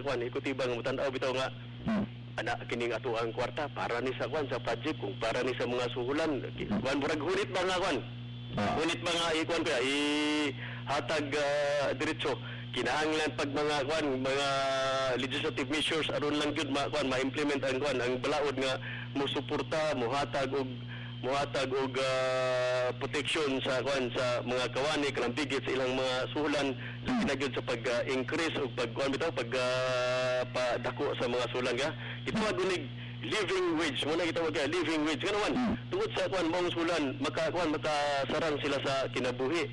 kwan ikutibang mutan-aw bitaw nga anak kining ato ang kwarta para ni sa kwan sa project kung para ni sa mga suhulan kwan murag hunit ba nga kwan hunit ba nga ikwan ko i hatag diretso kinahanglan pag mga kwan mga legislative measures aron lang gyud ma-implement ang kwan ang balaod nga mosuporta mohatag og protection sa kwan sa mga kawani kanang bigit sa ilang mga suhulan ginagyod sa pag-increase o pag-kwan bitaw padako sa mga suhulan ka ito adunig living wage mo na gitawag ka living wage kanaman tungod sa kwan mong suhulan makasarang sila sa kinabuhi.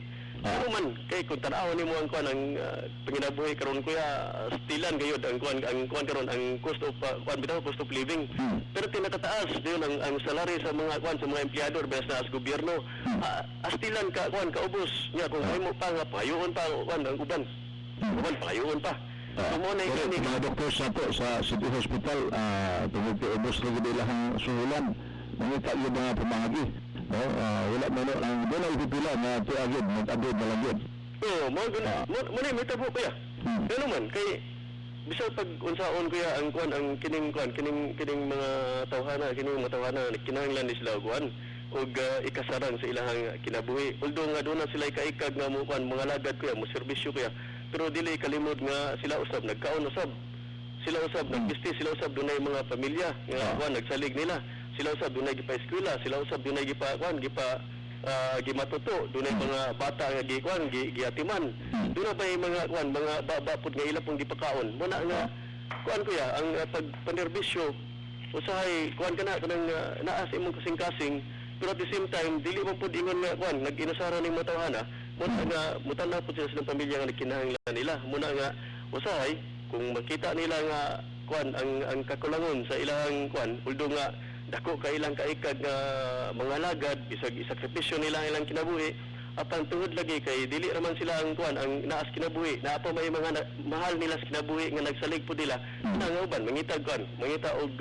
Ano man kay kung tan-aw nimo ang kwan ang panginabuhi karon kuya stilan gayud ang kwan karon ang cost of kwan bitaw cost of living pero tinatataas diyon ang salary sa mga kwan sa mga empleyador bes na as gobyerno astilan ka kwan kaubos nya kung may mo pa nga payon pa kwan ang uban payon pa mo na ini mga doktor sa to sa City Hospital tungod kay ubos lagi ilang suhulan mangita yung mga pamangagi. Wala mo ang doon ang pipila na ito agad, mag-abroad na lang yun. Oo, mo na may tabo kuya. Ano man, kay bisag pag unsaon kuya ang kuan ang kining mga tawhana, kining mga tawhana kinahanglan ni sila kuan og ikasarang sa ilahang kinabuhi. Although nga doon na sila kaikag nga mo kuan mga lagad kuya, mo serbisyo kuya. Pero dili kalimot nga sila usab nagkaon usab. Sila usab nagbisti, sila usab dunay mga pamilya nga kuan nagsalig nila. Sila usab dunay gipa-eskwela, sila usab dunay gimatuto, dunay mga bata nga giatiman. Dunay ba mga mga babapod nga ila pong gipakaon. Muna nga kuan kuya ang pagpanerbisyo usahay kuan kana kanang naas imong kasing-kasing pero at the same time dili mo pud ingon nga kuan nag-inusara ning mga tawhana. Muna nga mutan-aw pud sila sa pamilya nga nagkinahanglan nila. Muna nga usahay kung makita nila nga kuan ang kakulangon sa ilang kuan uldo nga dako ka ilang kaikag nga mga lagad bisag isakripisyo nila ilang kinabuhi apan tungod lagi kay dili raman sila ang kuan ang naas kinabuhi na ato may mga mahal nila sa kinabuhi nga nagsalig pud nila nga uban mangitag mangita og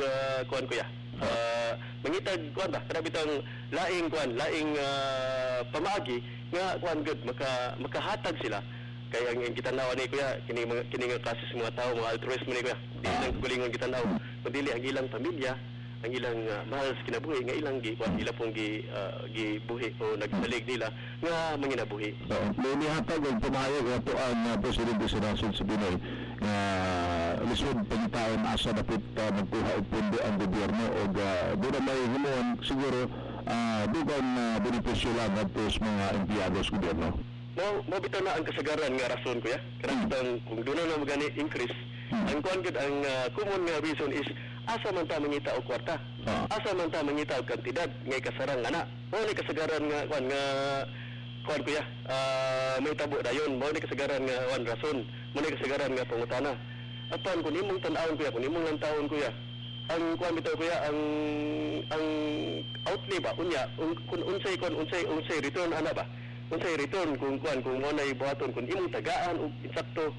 kuan kuya mangitag kuan ba kada bitang laing pamaagi nga kuan gud makahatag sila kay ang gitanaw ni kuya kini nga kasis mga tao mga altruist ni kuya dili lang kulingon gitanaw kundi ang ilang pamilya ang ilang mahal sa kinabuhi nga ilang ila pong gibuhi o nagsalig nila nga manginabuhi. May nihatag ang pumayag ato ang Presidente sa Nasod sa Pinoy nga lisod pangitaon asa dapat magkuha og pundo ang gobyerno o doon may himuon siguro dugang benepisyo lang ato sa mga empleyado sa gobyerno. Mabitaw na ang kasagaran nga rason kuya. Karang kung doon na magani increase ang kuan gud ang common nga reason is asa man ta mangita og kwarta. Asa man ta mangita og kantidad ngay kasarang ana. Mao ni kasagaran nga kuan kuya. May tabo dayon mao ni kasagaran nga kuan rason. Mao ni kasagaran nga pangutana. Apan kun imong tan-awon kuya, kun imong lantawon kuya. Ang kuan bitaw kuya ang outlay ba unya kun unsay return ana ba? Unsay return kung mo na ibuhaton kung imong tagaan og insakto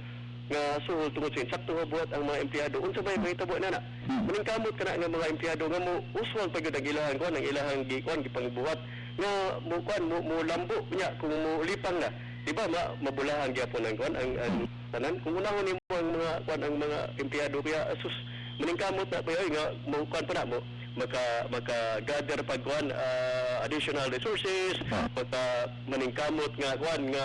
nga suhol tungod sa insakto nga buhat ang mga empleyado unsa bay mahitabo nana maningkamot kana nga mga empleyado nga mo uswag pa gyud ang ilahang kuan ang ilahang gipangbuhat nga mo lambo nya kung mo lipang na di ba mabulahan gyapon ang kuan ang tanan kung unahon nimo ang mga kuan ang mga empleyado kaya asus maningkamot na pa nga mo kuan pa na mo maka gather pag kuan additional resources maningkamot nga kuan nga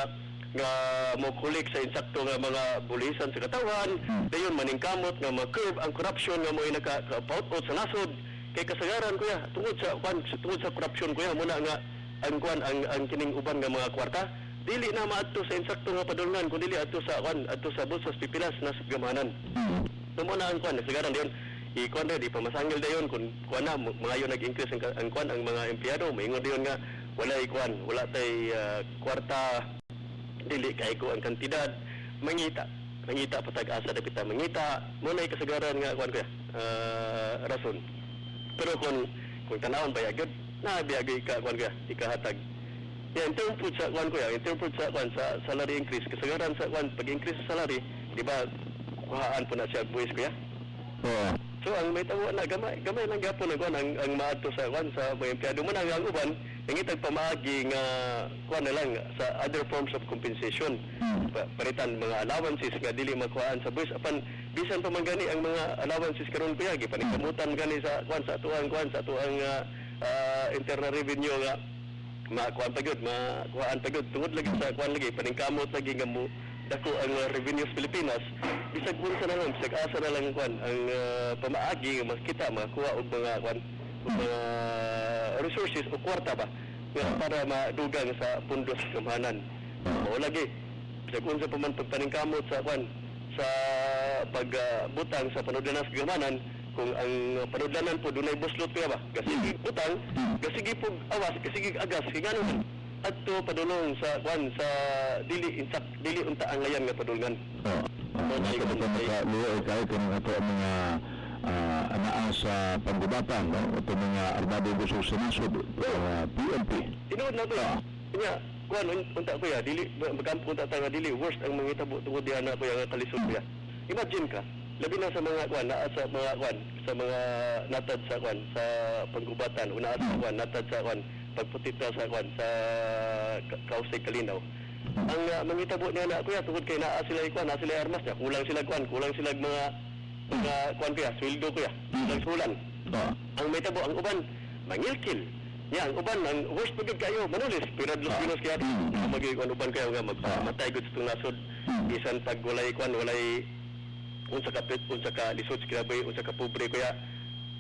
mo kulik sa insakto nga mga bulisan sa katawan dayon maningkamot nga ma-curb ang corruption nga mo naka-out sa nasod kay kasagaran kuya tungod sa corruption kuya muna nga ang kuan ang kining uban nga mga kwarta dili na maadto sa insakto nga padulngan kundi dili adto sa bulsas pipilas na gamanan muna ang kuan kasagaran dayon ikuan di pamasangil dayon kun kuan na mga nag-increase ang kuan ang mga empleyado maingon dayon nga wala tay kwarta dili kay ko ang kantidad mangita patag-asa dapat mangita mo na kasagaran nga kuan kuya rason pero kung tanawon ba yagud na biagay ka kuan kuya ikahatag in terms sa kuan kuya in terms sa kuan sa salary increase kasagaran sa kuan pag-increase sa salary di ba kuhaan po na siya buwis kuya so ang may tawo na gamay lang gapon ang maadto sa kuan sa mga empleyado mo na ang uban nangitag pamaagi nga kuan na lang sa other forms of compensation paritan mga allowances nga dili makuhaan sa buwis apan bisan pa man gani ang mga allowances karon kuya gipaningkamutan gani sa sa tuang internal revenue nga makuan pagod makuhaan pagod tungod lagi sa kuan lagi paningkamot lagi nga mo dako ang revenues Pilipinas bisag bunsa na lang bisag asa na lang kuan ang pamaagi nga makita makuha og mga kuan mga resources o kwarta ba nga para madugang sa pundos kamahanan o lagi bisag unsa pa man pagpaningkamot sa kuan sa pagbutang sa panudlanan sa kagamanan kung ang panudlanan po dunay buslot kaya ba gasigi utang gasigi pug awas gasigi agas kingano man adto padulong sa kwan sa dili unta ang layan nga padulngan makaluoy kahit kung ato ang mga anaa sa panggubatan no ato mga armado gusto sa nasod PNP tinuod na to nya kwan unta ko ya dili magampo unta ta nga dili worst ang mangitabo tungod diha na ko nga kalisod ya imagine ka labi na sa mga kwan naa sa mga kwan sa mga natad sa kwan sa panggubatan una sa kwan natad sa kwan pagputita sa kwan sa kausay kalinaw ang mangitabo niya na kuya tungod kay naa sila kwan naa sila armas niya kulang sila mga kwan kuya sweldo kuya kulang sulan ang may tabo ang uban mangilkil ya ang uban ang worst pagod kayo manulis piradlos pinos kaya magi kwan uban kayo nga magpamatay gud sa nasod bisan pag walay kwan walay unsa ka lisod kinabuhi unsa ka pobre kuya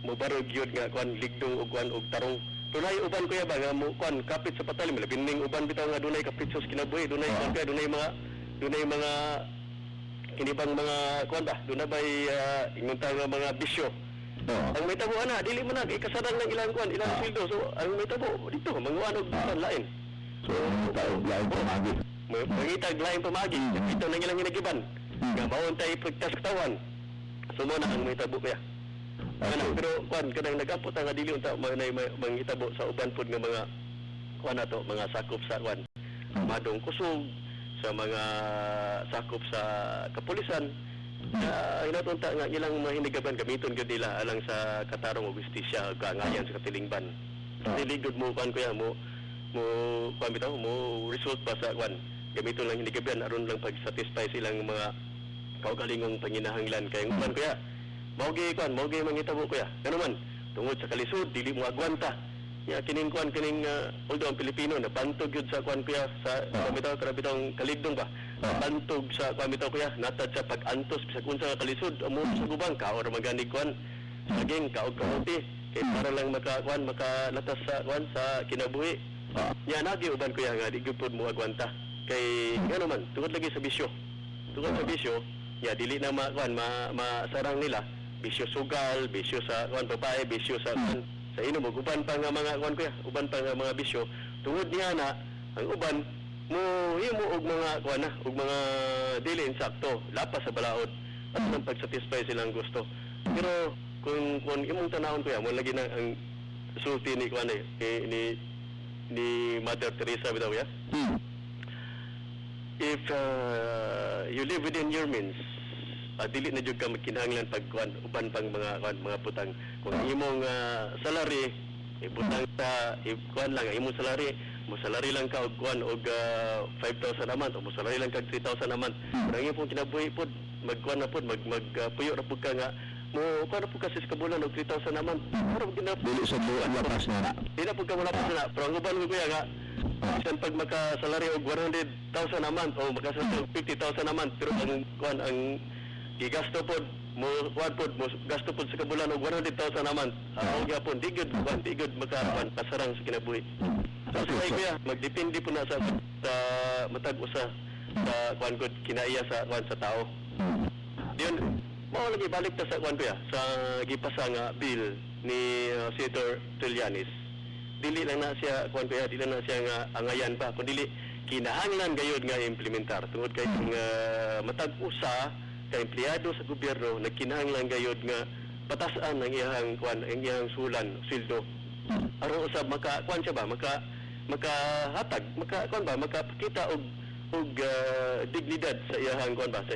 mo barog gyud nga kwan ligdong og kwan og tarong tunay uban kuya ba nga mo kwan kapit sa patalim labining uban bitaw nga dunay kapritsos kinabuhi dunay kwan kaya dunay mga kinibang mga kwan ba dunay bay ingunta nga mga bisyo ang may tabo ana dili man na ikasadang ng ilang kwan ilang sildo so ang may tabo dito manguan og lain so taog lain pamagi mangitag lain pamagi ito nang ilang hinagiban nga bawon tay pagtas katawan sumo na ang may tabo kaya pero kwan kanang nag-apot nga dili unta mangitabo sa uban pod nga mga kwan ato mga sakop sa kwan madong kusog sa mga sakop sa kapulisan hinatunta nga ilang mahinigaban gamiton gyud nila alang sa katarong og justisya kaangayan sa katilingban diligod mo kwan kuya mo kwan bitaw mo result pa sa kwan gamiton lang hinigaban aron lang pag-satisfy silang mga kaugalingong panginahanglan kay kwan kuya maugi mangitabo kuya ngano man tungod sa kalisod dili mo agwanta ya kining although ang Pilipino na bantog yun sa kwan kuya sa karabitang kaligdong ba bantog sa kwan bitaw kuya natad sa pag-antos bisag unsa nga kalisod amo sa gubang kaor magani kwan saging kaog kamuti kay para lang makalatas sa kwan sa kinabuhi ya nagi uban kuya nga di gyud pod mo agwanta kay ngano man tungod lagi sa bisyo ya dili na masarang nila bisyo sugal bisyo sa kwan babae bisyo sa kwan sa inom uban pa nga mga kwan kuya uban pa nga mga bisyo tungod niya na ang uban mo himo og mga kwan na og mga dili insakto lapas sa balaod at nang pag-satisfy silang gusto pero kung imong tanawon kuya mo lagi na ang sulti ni kwan ni Mother Teresa bitaw ya if you live within your means dili na jud ka magkinahanglan pagkuan uban pang mga putang kung imong salary ibutang sa kuan lang imong salary mo salary lang ka og kuan og 5,000 a month o mo salary lang kag 3,000 a month pero imong kinabuhi pod magkuan na pod magpuyo ra pud ka nga mo kuan ra pud ka sa kabulan og 3,000 a month pero dili sa buwan lapas na dili pud ka malapas na pero ang uban ko kuya nga bisan pag makasalary og 100,000 a month o makasalary og 50,000 a month pero ang kuan ang gigasto pod mo gasto pod sa kabulan og 100,000 a month ang gyapon di gud makakuan pasarang sa kinabuhi so say kuya magdepende po na sa matag usa sa kuan gud kinaiya sa kuan sa tao diyon mao lagi balik ta sa kuan kuya sa gipasa nga bill ni Senator Trillanes dili lang na siya kuan kuya dili na siya nga angayan pa kun dili kinahanglan gayud nga implementar tungod kay matag usa ka empleyado sa gobyerno nagkinahanglan gayud nga batasan ang iyang kuan ang iyang sulan sweldo aron usab maka kuan siya ba makahatag kuan ba makapakita og dignidad sa iyang kuan ba sa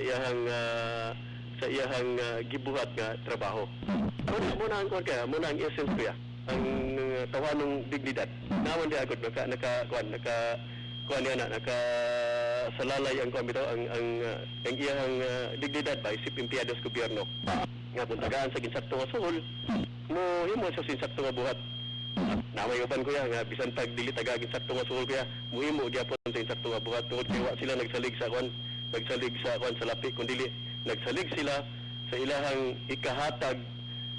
iyang gibuhat nga trabaho muna ang kuan kaya muna ang essence kuya ang tawanong dignidad nawon di agad naka kuan niya na sa lalay ang kuan bitaw ang iyang dignidad ba isip empleyado sa gobyerno. Nga kung tagaan sa ginsakto nga suhol, mo himo sa sinsakto nga buhat. Namay uban ko nga bisan tag dili taga ginsakto nga suhol kuya, muhimo gyapon sa insakto nga buhat tungod kay wa sila nagsalig sa kuan sa lapi kun dili nagsalig sila sa ilahang ikahatag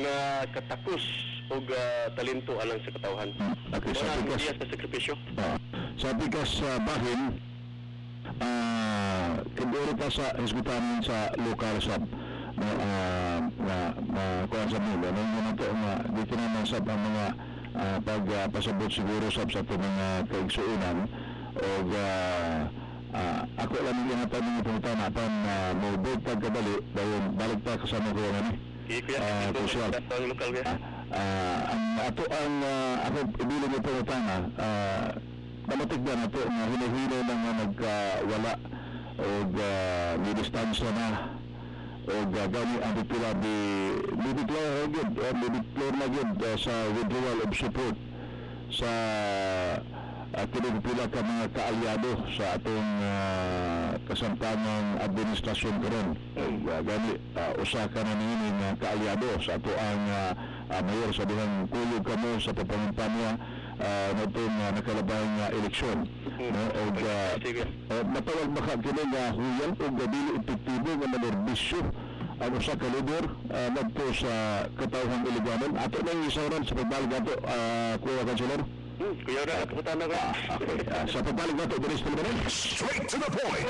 nga katakos og talento alang sa katawhan. Okay, Wala ang iya sa sakripisyo. Sa pikas bahin, kandoro pa sa hisgutan sa lokal sab kuan sa mulo nung naman to nga dito naman sab ang mga pagpasabot siguro sab sa ito mga kaigsuunan o ako lang yung napan mga punta na pan mo pagkabali dahil balik pa kasama ko yan Kuya, ang lokal kuya. ang ato ang ako ibili mo punta na namatig na nato nga hinahino na nga nagwala o may distansya na o gani ang pila bideclare na yun sa withdrawal of support sa pila ka mga kaalyado sa atong kasamtangang administrasyon karon. Gani usa ka na nini nga kaalyado sa ato ang mayor sa dihang kulog kamo sa papangumpanya natong nakalabang eleksyon. Matawag baka kini nga huyan o dili epektibo nga manorbisyo ang usa ka leader nagto sa katawhang iliganon. Ato na yung isaran sa pagbalik ato, Kuya Kansilor. Kuya Ora, kaputan na ko. Sa pagbalik nato, Dennis Tilmarin. Straight to the point.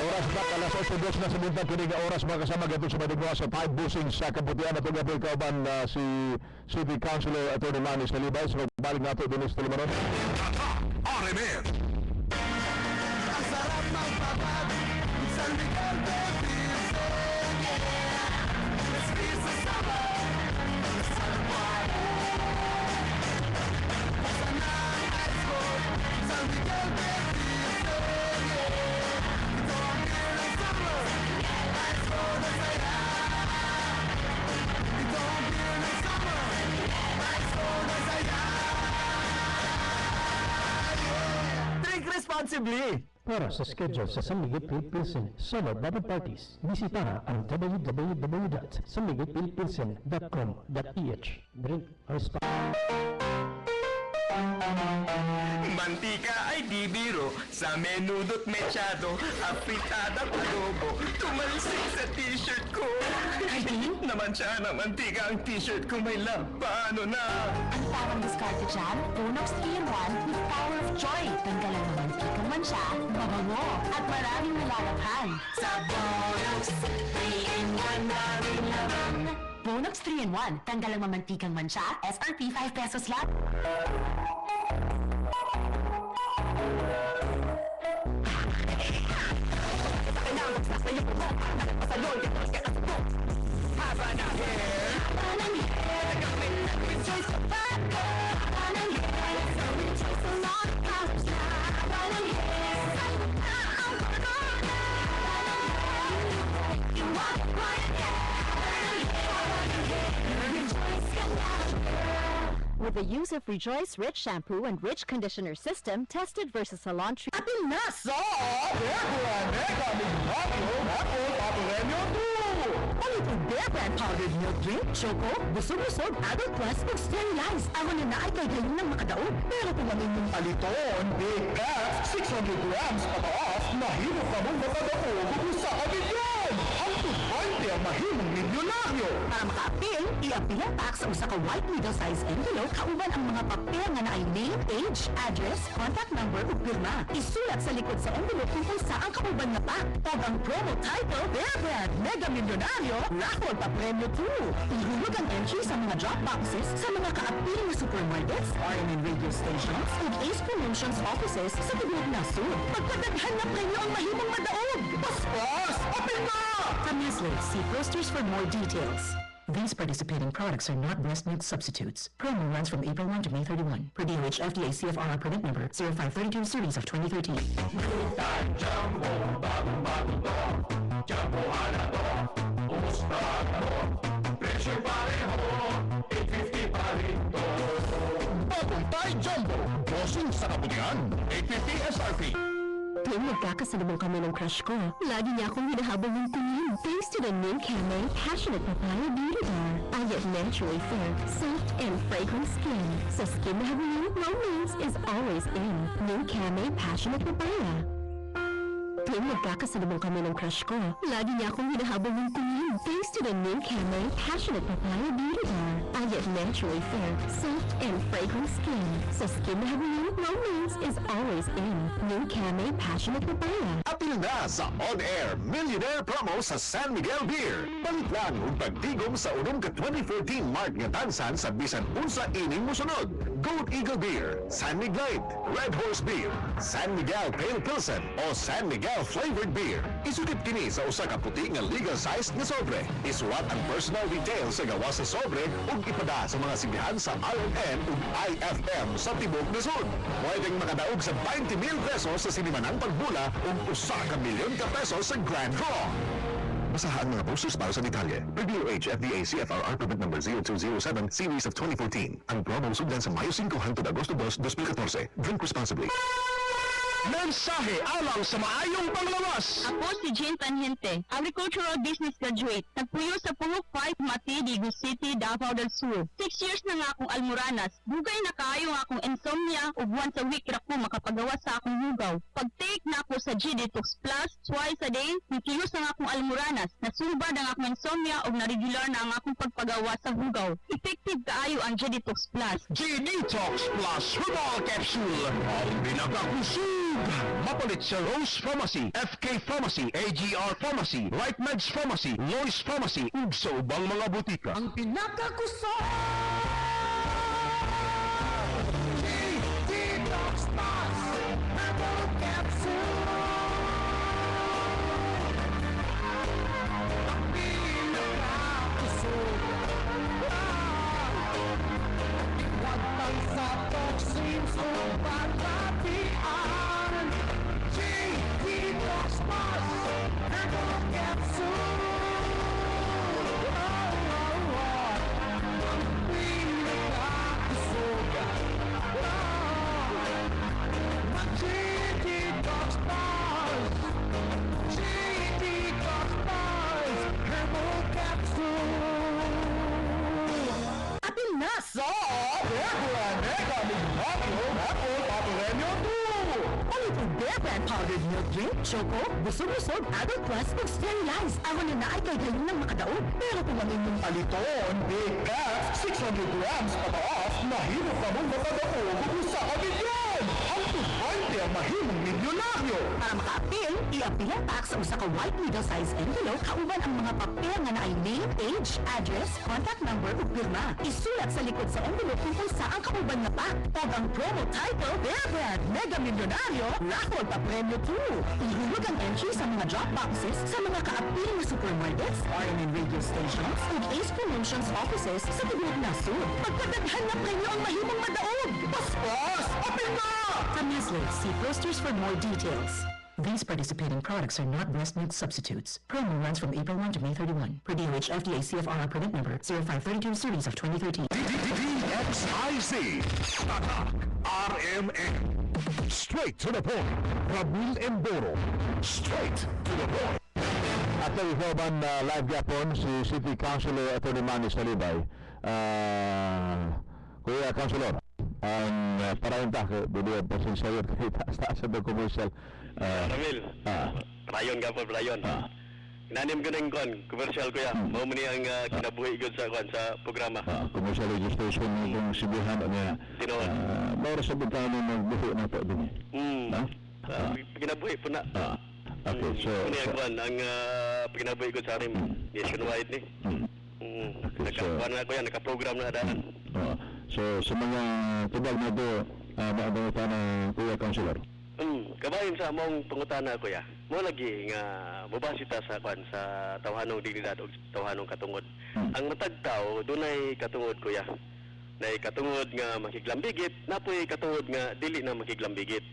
Oras na alas 8:10 na sa buntag kini nga oras mga kasama gato sa Madigwa sa 5 busing sa kabutihan atong gabi kauban si City Councilor Atty. Lanis Talibay. Sa pagbalik nato, Dennis Tilmarin. RMN. Ang sarap magpapag sa likod ng piso. Let's be sa sama sa buhay. Basta na ang ice cold sa likod ng piso. Ito ang beer ng summer, ice cold na saya. Ito ang beer ng summer, ice cold na saya. Drink responsibly! Para sa schedule sa San Miguel Pilsen Solo Bubble Parties, bisita ang www.sanmiguelpilsen.com.ph. Drink responsibly. Mantika ay di biro, sa menudo't mechado, apritada adobo, tumalsik sa t-shirt ko. Kainin naman siya ng mantika ang t-shirt ko, may love, paano na? Ang tamang diskarte dyan, Bonox 3-in-1 with power of joy. Tanggalan ng mantikang mansya, mabango, at maraming nilalakhan. Sa Bonox 3-in-1 namin laman. Bonox 3-in-1, tanggalan ng mantikang mansya, SRP 5 pesos lang. With the use of Rejoice Rich Shampoo and Rich Conditioner System tested versus salon treatment. Atin na sa Mega Mignonio Apple Paparenyo 2! Palitong Bear Brand powdered milk drink, choco, busog-busog, adult plus, ug sterilized. Ako na ay kay galing ng makadaog. Pero kung ang inyong paliton, Big Cat, 600 grams pataas, mahirap ka mong makadaog kung sa kabigyan! Ang 220 ang mahimong milyonaryo! Para maka-appeal, i-appeal ang tax sa usa ka white middle-size envelope kauban ang mga papel nga naay name, age, address, contact number ug pirma. Isulat sa likod sa envelope kung saan kauban nga pack. O ang promo title, Bear Brand Mega Milyonaryo, raffle pa premyo 2. Ihulog ang entry sa mga drop boxes sa mga ka-appeal na supermarkets, RMN radio stations, ug Ace Promotions offices sa tibuok nasud. Pagpadaghan na premyo ang mahimong madaog. Paspas! Apil na! From Nestle, see posters for more details. These participating products are not breast milk substitutes. Promo runs from April 1 to May 31. Per DOH FDA CFR permit number 0532 series of 2013. Bagong Thai Jumbo. Bossing sa kabutihan. 850 SRP. Tuwing magkakasalubong kami ng crush ko, lagi niya akong hinahabol ng tingin. Thanks to the new Camay Passionate Papaya Beauty Bar, I get naturally fair, soft, and fragrant skin. So skin na habulin, romance is always in. New Camay Passionate Papaya. Tuwing magkakasalubong kami ng crush ko, lagi niya akong hinahabol ng tingin. Thanks to the new Camay Passionate Papaya Beauty Bar, I get naturally fair, soft, and fragrant skin. So skin na habulin, romance is always in. New Camay Passionate Papaya. Apil na sa on-air millionaire promo sa San Miguel Beer. Palit lang ug pagtigom sa unom ka 2014 Mark nga tansan sa bisan unsa ining mosunod. Gold Eagle Beer, San Miguel, Red Horse Beer, San Miguel Pale Pilsen o San Miguel Flavored Beer. Isukit kini sa usa ka puti nga legal size nga sobre. Isulat ang personal details sa gawas sa sobre ug ipada sa mga simbahan sa RMN ug IFM sa Tibok Luzon. Pwedeng makadaog sa 20,000 pesos sa sinimanang pagbula ug usa ka milyon ka pesos sa grand draw. Basahan mga posters para sa detalye. Per DOH FDA CFRR permit number 0207 series of 2014. Ang promo sugdan sa Mayo 5 hangtod Agosto 2, 2014. Drink responsibly. Mensahe alang sa maayong panglawas. Ako si Jane Tanhente, agricultural business graduate. Nagpuyo sa Pungok 5, Mati, Digo City, Davao del Sur. 6 years na nga akong almoranas. Bugay na kaayo nga akong insomnia ug once a week ra ko makapagawa sa akong hugaw. Pag-take na ako sa G-Detox Plus twice a day, nikiyos na nga akong almoranas. Nasubad ang akong insomnia ug na-regular na ang akong pagpagawa sa hugaw. Effective kaayo ang G-Detox Plus. G-Detox Plus Herbal Capsule. Ang pinakakusog. Mapalit sa Rose Pharmacy, FK Pharmacy, AGR Pharmacy, Right Meds Pharmacy, Lois Pharmacy, ug sa ubang mga butika. Ang pinakagusto! G-Detox Plus Herbal Capsule. Ang pinakakusog. Huwag pang sa toxins o pagkapian. G-Detox Plus Herbal Capsule. Ang pinakakusog. G-Detox Plus. G-Detox Plus Herbal Capsule. Apil na sa Mega Mighty Apple Paparenyo 2! Palitong Bear Brand powdered milk drink, choco, busog-busog, adult plus, ug sterilized. Ako na naay kay galing ng makadaog. Pero kung ang inyong Paliton, Big Cat, 600 grams pataas, mahirap ka mong makadaog kung sa kamilyon! Ang 220 ang mahimong milyonaryo! para maka-appeal, i-appeal ang tax sa usa ka white middle-size envelope kauban ang mga papel nga naay name, age, address, contact number ug pirma. Isulat sa likod sa envelope kung saan kauban nga pack. O ang promo title, Bear Brand Mega Milyonaryo, raffle pa premyo 2. Ihulog ang entry sa mga drop boxes sa mga ka-appeal na supermarkets, RMN radio stations, ug Ace Promotions offices sa Tibok Nasud. Pagkadaghan na premyo ang mahimong madaog. Paspas! Apil na! From Nestle, see posters for more details. These participating products are not breast milk substitutes. Promo runs from April 1 to May 31. Per DOH FDA CFR permit number 0532 series of 2013. DXIZ Tatak RMN Straight to the point. Ramil Emboro Straight to the point. At nag-iwaban live yapon si City Councilor Atty. Manny Salibay. Kuya Councilor, ang paraunta ko, buliyan pa siya sa'yo taas sa commercial. Ramil, rayon ka po, rayon. Inanim ko ng kuan, commercial ko ya. Mao man ni ang kinabuhi gud sa kuan sa programa. Commercial registration ng Sibuhan niya. Tinuod. Mao sa butano magbuhi na to din. Kinabuhi po na. Okay, so Ini ang kuan ang kinabuhi gud sa amin nationwide ni. Nakakuan na ko yan, nakaprogram na daan. So sa mga tubag na to, maabot na Kuya Councilor. Kabayon sa among pangutana kuya. Mo lagi nga mobasita sa kwan sa tawhanong dignidad ug tawhanong katungod. Ang matag tao dunay katungod kuya. Nay katungod nga makiglambigit, napoy katungod nga dili na makiglambigit.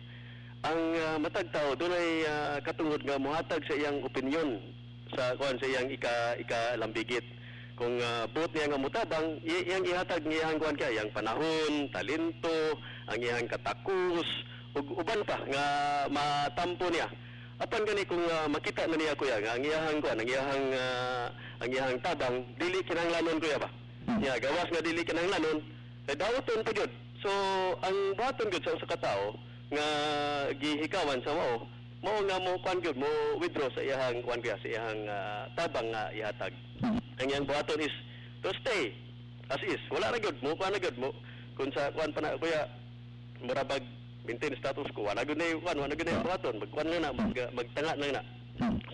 Ang matag tao dunay katungod nga mohatag sa iyang opinyon sa kwan sa iyang ika-lambigit. Kung buot niya nga mutabang, iyang ihatag niya ang kwan kaya, iyang panahon, talento, ang iyang katakus, ug uban pa nga matampo niya. Apan gani kung makita na niya kuya nga ang iyahang tabang dili kinahanglanon kuya ba. Nya gawas nga dili kinahanglanon, kay dawaton pa gyud. So ang buhaton gyud sa usa ka tawo nga gihikawan sa mao nga mo kuan gyud mo withdraw sa iyahang kuan kuya sa iyahang tabang nga ihatag. Ang iyang buhaton is to stay as is. Wala ra gyud mo kuan na gyud mo kun sa kuan pa na kuya murabag maintain status quo. Wala gyud na wala gyud na buhaton magkuan na magtanga na.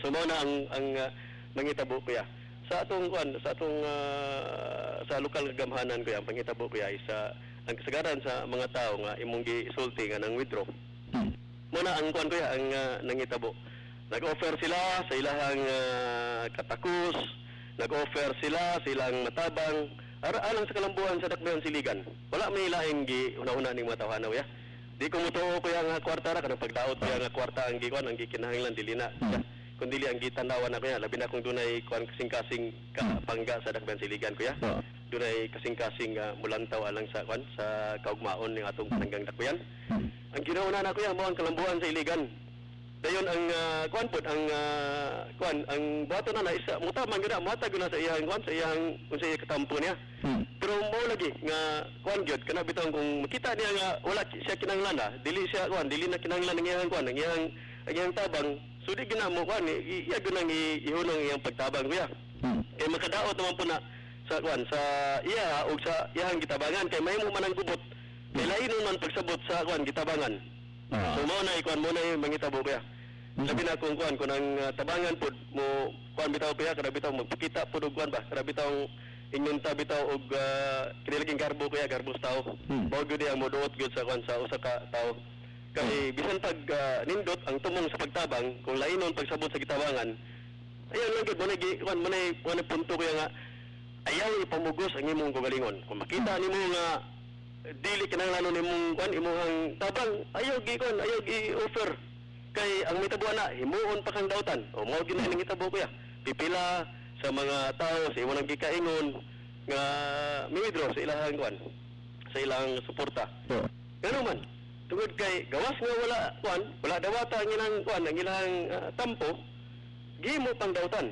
So mao na ang mangitabo kuya. Sa atong kuan sa sa lokal nga gamhanan kuya ang pangitabo kuya is ang kasagaran sa mga tao nga imong gisulti nga nang withdraw. Muna ang kuan kuya ang nangitabo. Nag-offer sila sa ilahang katakos, nag-offer sila sa ilang matabang alang sa kalambuan sa dakbayan siligan. Wala may laing gi una-una ning mga tawhanaw ya. Di ko mutuo kuya nga kwarta ra kanang pagdaot kuya nga kwarta ang gikuan ang gikinahanglan dili na. Kun dili ang gitan-awan na kuya labi na kung dunay kuan kasing-kasing kapangga sa dakbayan siligan kuya. Dunay kasing-kasing mulantaw alang sa kuan sa kaugmaon ning atong pananggang dakbayan. Ang ginauna na kuya mao ang kalambuan sa iligan. Dayon ang kuan pod ang kuan ang bato na isa mutamang gyud matag na sa iyang kuan sa iyang unsa iya katampo niya. Pero mo lagi nga kuan gyud kana bitaw kung makita niya nga wala siya kinahanglan dili siya kuan dili na kinahanglan ng iyang kuan ang iyang tabang so di gina mo kuan iya gyud nang ihunong iyang pagtabang kuya. Kay makadaot naman po na sa kuan sa iya ug sa iyang gitabangan kay mahimo man ang gubot. Kay lain man pagsabot sa kuan gitabangan. So mo na ikuan mo na mangitabo kuya. Labi na kung kuan ang tabangan pod mo kuan bitaw kuya kada bitaw magpakita pod og kuan ba kada bitaw ingon ta bitaw og kinilaging garbo kuya garbos tao. Mao gyud ang moduot gyud sa kuan sa usa ka tao. Kay bisan pag nindot ang tumong sa pagtabang kung lainon pagsabot sa gitabangan. Ayun lang gyud mo na punto kuya nga ayaw ipamugos ang imong kagalingon. Kung makita nimo nga dili kinahanglan nimong kuan imong tabang ayaw gi-offer kay ang mitabuan na himuon pa kang dautan o mao gyud ning hitabo kuya pipila sa mga tao sa imong gikaingon nga mi-withdraw sa ilahang kuan sa ilang suporta. Pero man tungod kay gawas nga wala dawata ang ilang kuan ang ilang tampo gihimo pang dautan.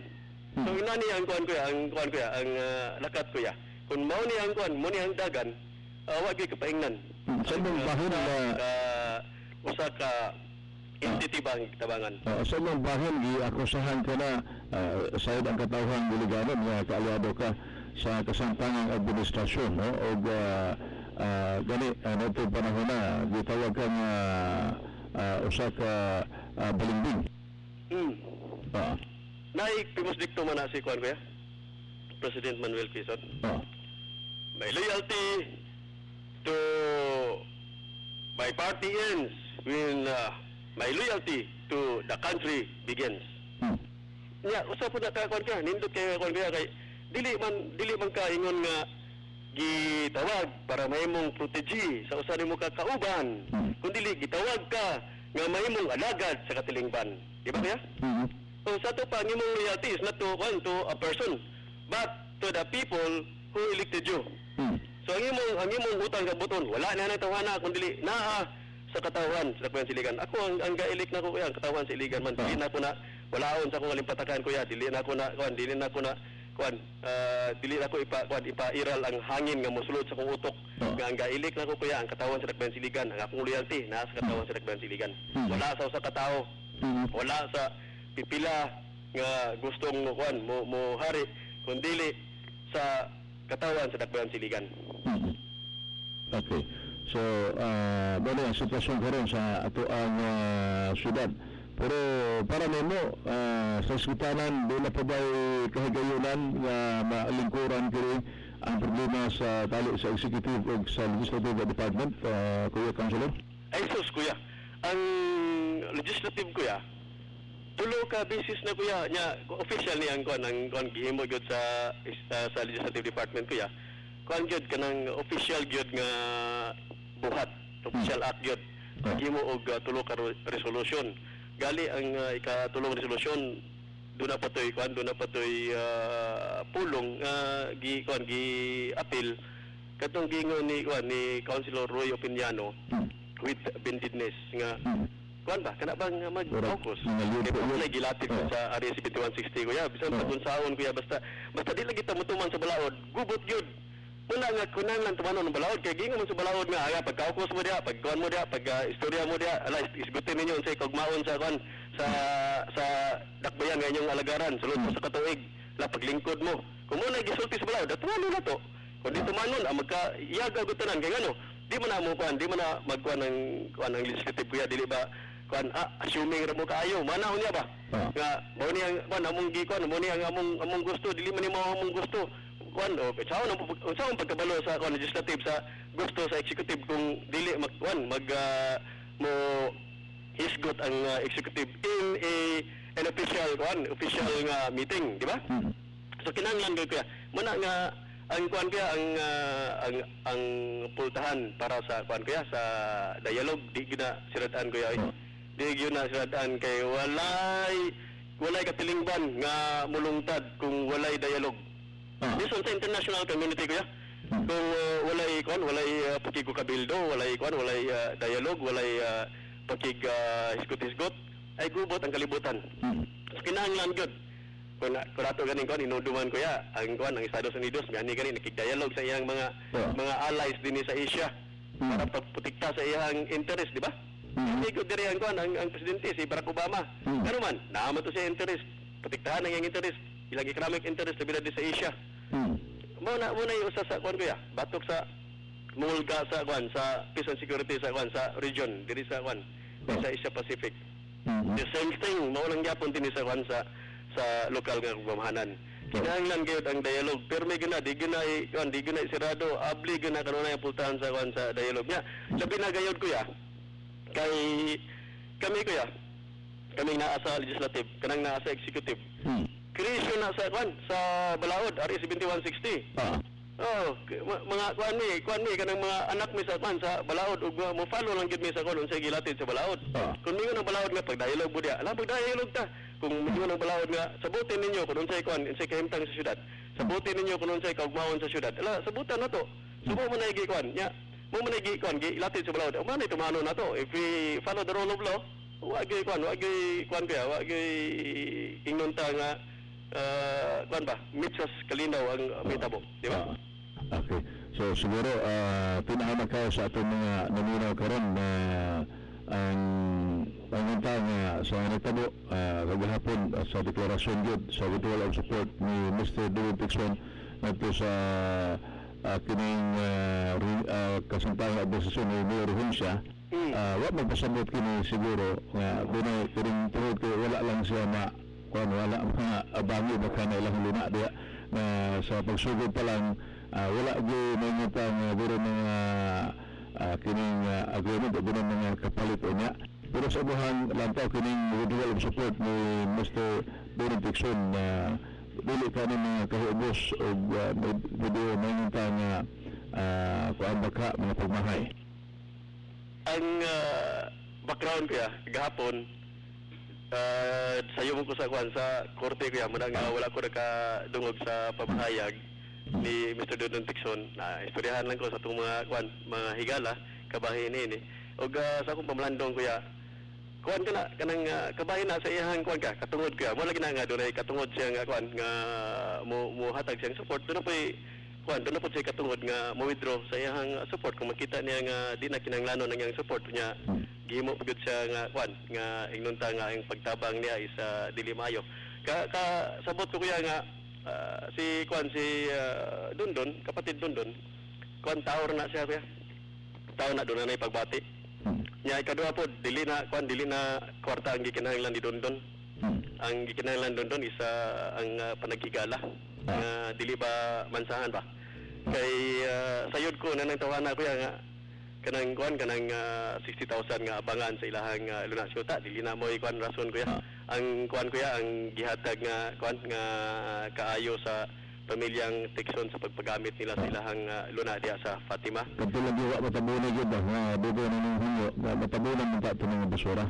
So inani ang kuan kuya ang lakat kuya kun mao ni ang kuan mo ni ang dagan wa gyud kapaingnan. Sa mong bahin na usa ka entity bang tabangan. Sa mong bahin giakusahan ka na sayod ang katawhang diliganon nga kaalyado ka sa kasamtangang administrasyon no og gani nato panahon na gitawag ka nga usa ka balimbing. Naik pimus dikto man na si kuan kuya President Manuel Quezon. May loyalty to my party ends when my loyalty to the country begins. Nya usa po na ka kuan ka nindot kay kuan kay dili man ka ingon nga gitawag para mahimong protege sa usa nimo ka kauban. Kun dili gitawag ka nga mahimong alagad sa katilingban. Di ba kaya? So sa to pa imong loyalty is not to a person but to the people who elected you. So ang imong utang sa buton wala na tawhana kun dili naa sa katawan sa dakbayan siligan. Ako ang gailik na ko kuya ang katawan sa siligan man dili na ko na walaon sa akong limpatakan kuya dili na ko na dili na ko ipairal ang hangin nga mosulod sa akong utok. Nga ang gailik na ko kuya ang katawan sa dakbayan siligan. Ang akong loyalty naa sa katawan sa dakbayan siligan. Wala sa usa ka tawo. Wala sa pipila nga gustong mo hari kundi sa katawan sa dakbayan siligan. Okay. So, bali ang sitwasyon karon sa ato ang syudad. Pero para nimo sa sitanan do na pa ba kahigayunan nga maalingkuran kini ang problema sa tali sa executive ug sa legislative department, Kuya Councilor? Ay sus kuya. Ang legislative kuya tulo ka basis na kuya nya official ni ang kuan gihimo gyud sa legislative department kuya. Kuan gyud kanang official gyud nga buhat, official act gyud. Gihimo og tulo ka resolution. Gali ang ikatulong resolution do na patoy pulong gi appeal katong gingon ni Councilor Roy Opiniano with bendedness nga kuan ba kana bang mag-focus Mga yun po yun. kay gilatid ko sa area 7160 kuya bisan pag unsaon kuya basta di lagi ta mutuman sa balaod gubot gyud muna nga kunang tumanon ng balaod kay gingon man sa balaod nga aga pag kaukos mo diha pag kuan mo diha pag istorya mo diha ala isgutin ninyo unsay kagmaon sa kuan sa dakbayan nga inyong alagaran sulod mo sa katuig la paglingkod mo kung mo na gisulti sa balaod tumanon na to kung di tumanon magka iyaga gutanan kay ngano di mo na mo kuan di mo na magkuan ng legislative kuya dili ba kuan assuming ra mo kaayo manahon niya ba nga mo ni ang kuan among gikuan mo ni ang among gusto dili man ni mo among gusto kuan o saan pagkabalo sa kuan legislative sa gusto sa executive kung dili magkuan mo hisgot ang executive in an official nga meeting di ba so kinahanglan gyud kuya muna nga ang kuan kaya ang pultahan para sa kuan kaya sa dialogue di gina sirataan kuya di gina sirataan kay walay katilingban nga mulungtad kung walay dialogue this on sa international community kuya kung walay pakigukabildo walay dialogue walay hisgot-hisgot ay gubot ang kalibutan so kinahanglan gyud kung ato ganing kuan inuduman kuya ang kuan ang Estados Unidos gani nakig-dialogue sa iyang mga allies dinhi sa Asia para pagprotekta sa iyang interest di ba hindi ko diri ang kuan ang presidente si Barack Obama ano man naamo to siya interest protektahan ang iyang interest ilang economic interest sa bilad sa Asia muna yung usa sa kuan kuya batok sa mungulga sa kuan sa peace and security sa kuan sa region diri sa kuan sa Asia Pacific the same thing mao lang gyapon dinhi sa kuan sa lokal nga pamamahanan. Kinahanglan gyud ang dialogue pero may di gina sirado abli gina kanunay ang pultahan sa kuan sa dialogue nya. Labi na gayud kuya kay kami naa sa legislative kanang naa sa executive. Creation na sa kuan sa balaod RA 7160. Mga kuan ni kanang mga anak mi sa kuan sa balaod ug mo follow lang gyud mi sa kuan unsay gilatid sa balaod. Kung mingon ang balaod nga pag dialogue mo diha, pag dialogue ta kung mingon ang balaod nga sabutin ninyo kung unsay kuan unsay kahimtang sa syudad. Sabutin ninyo kung unsay kaugmahon sa syudad. Sabutan na to. Subo mo na igi kuan nya. Mo man igi kuan gilatid sa balaod. Man ito mano na to. If we follow the rule of law, wa gyud kuan kaya wa gyud ingunta nga kuan ba mitsas kalinaw ang mitabo, di ba? Okay. So siguro pinahama kayo sa atong mga naminaw karon na ang pangungta nga sa nitabo kagahapon sa deklarasyon gyud sa withdrawal of support ni Mr. David Dixon ngadto sa kining kasampangan administrasyon ni Mayor Hunsya wa magpasabot kini siguro nga dunay kining tuhod kay wala lang siya wala mga abangi baka na ilang luna diya na sa pagsugod pa lang wala gyud nangutang biro mga kining agreement o mga kapalit niya pero sa buhang lantaw kining withdrawal of support ni Mr. David Dixon dili ka ni mga kahiubos o video nangutang kuan baka mga pagmahay ang background kaya gahapon sayo mo ko sa kuan sa korte kuya muna nga wala ko nakadungog sa pamahayag ni Mr. Dodon Dixon na istoryahan lang ko sa itong mga kuan mga higala kabahin ini og sa akong pamlandong kuya kuan kana kanang kabahin na sa iyang kuan ka katungod kuya mo lagi na nga dunay katungod siya nga kuan nga mo hatag siyang support doon na po siya katungod nga mo withdraw sa iyang support kung makita niya nga di na kinahanglanon ang iyang support niya gihimo pagud siya nga kuan nga ingunta nga ang pagtabang niya is dili maayo sabot ko kuya nga si Dundon kapatid Dundon kuan taor na siya kuya taor na doon na pagbati nya ikaduha po dili na kwarta ang gikinahanglan ni Dundon ang gikinahanglan Dundon is ang panagigala nga dili ba mansahan ba kay sayod ko nanang tawana kuya nga kanang 60,000 nga abangan sa ilahang lunasyon ta dili na mo kuan rason kuya ang kuan kuya ang gihatag nga kuan nga kaayo sa pamilyang Dixon sa pagpagamit nila sa ilahang luna diha sa Fatima. Kadto lang wa matabunan gyud ba nga dugo na ning hunyo matabunan man ta mga basura.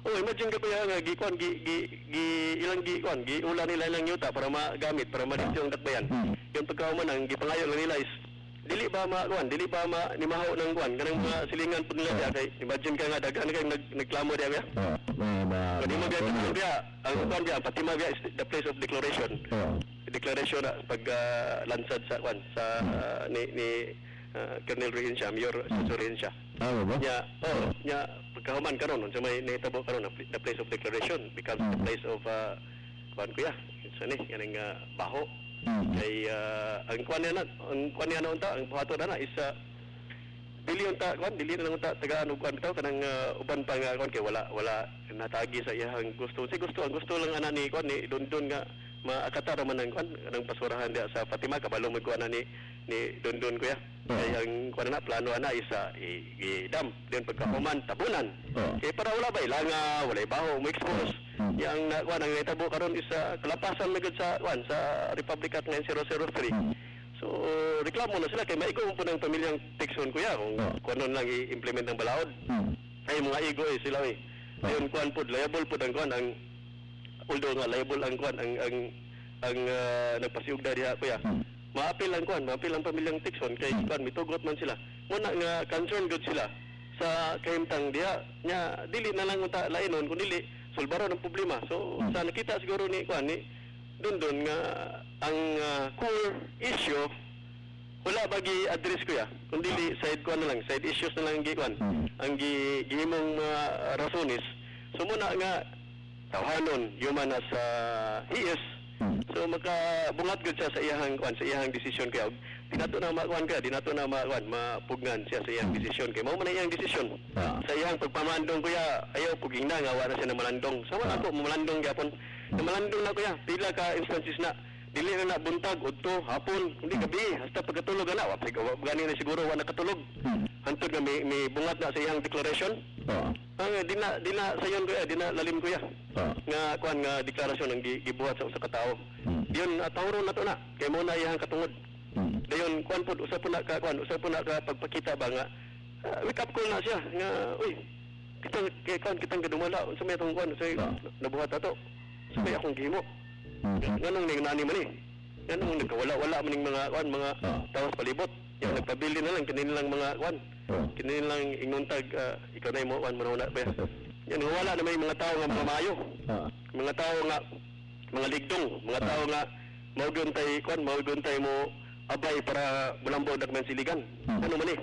Imagine ka kuya nga ilang giula nila ilang yuta para magamit para malis yung dakbayan. Yung pagkauman ang gipangayo lang nila is dili ba nimahaw ng kuan kanang mga silingan pud nila diya kay imagine ka nga daghan kay nagklamo diya biya. Kadi mo biya kanang biya ang kuan biya Fatima biya is the place of declaration. Declaration na pag lansad sa kuan sa ni Colonel Rehencia, Mayor sa Rehencia. Ba? Nya pagkahuman karon unsa may nahitabo karon the place of declaration becomes the place of kuan kuya. Sa ni kaning baho. Kay ang kuan niya unta ang buhaton na is dili unta kuan dili na lang unta tagaan og kuan bitaw kanang uban pa nga kuan kay wala natagi sa iyang gusto. Ang gusto lang ana ni kuan ni Dondon nga maakata ra man ang kuan ang pasurahan dia sa Fatima kabalo mo kuan ni Dondon kuya. Kay ang kuan na plano ana is i-dam din pagkahuman tabunan. Kay para wala ba ilanga, wala baho mo expose. Yang kuan ang itabo karon is kalapasan magud sa kuan sa Republic Act 9003. So reklamo na sila kay maigo po ng pamilyang Tikson kuya kung ano lang i-implement ng balaod. Ay mga igo sila Ayun kuan pod liable pod ang kuan ang although nga liable ang kuan ang nagpasiugda diha kuya. Maapil ang pamilyang Tikson kay kuan mitugot man sila. Muna nga concern gud sila sa kahimtang diha nya dili na lang unta lainon kun dili sulbaro ng problema. So sa nakita siguro ni kuan ni Dondon nga ang core issue wala bagi address ko ya kundi side ko na lang side issues na lang gikuan ang gihimong rasones so muna nga tawhanon human as he is so makabungat gud siya sa iyang kuan sa iyang decision kaya dinato na makuan kaya dinato na makuan mapugnan siya sa iyang decision kay mao man iyang decision sa iyang pagpamandong kuya ayaw puging na nga wala siya na malandong sama ako malandong gyapon na malandong na kuya pila ka instances na dili na buntag udto hapon kundi gabi hasta pagkatulog na wa gani na siguro wa nakatulog hantod nga may bungat na sa iyang declaration di na sayon kuya di na lalim kuya nga kuan nga deklarasyon ang gibuhat sa usa ka tawo diyon tawron na to na kay mo na iyang katungod dayon kuan pod usa po na ka pagpakita ba nga wake up call na siya nga uy kitang gadumala unsa may tong kuan say nabuhat ato sa may akong gihimo nganong nani man nganong nagkawala-wala maning mga tawas palibot yang nagpabili na lang kini lang mga kini lang inguntag ikaw na mo muna ba yan wala na may mga tao nga mamayo mga tao nga mga ligdong mga tao nga mauguntay mo abay para bulambo dagman siligan ano man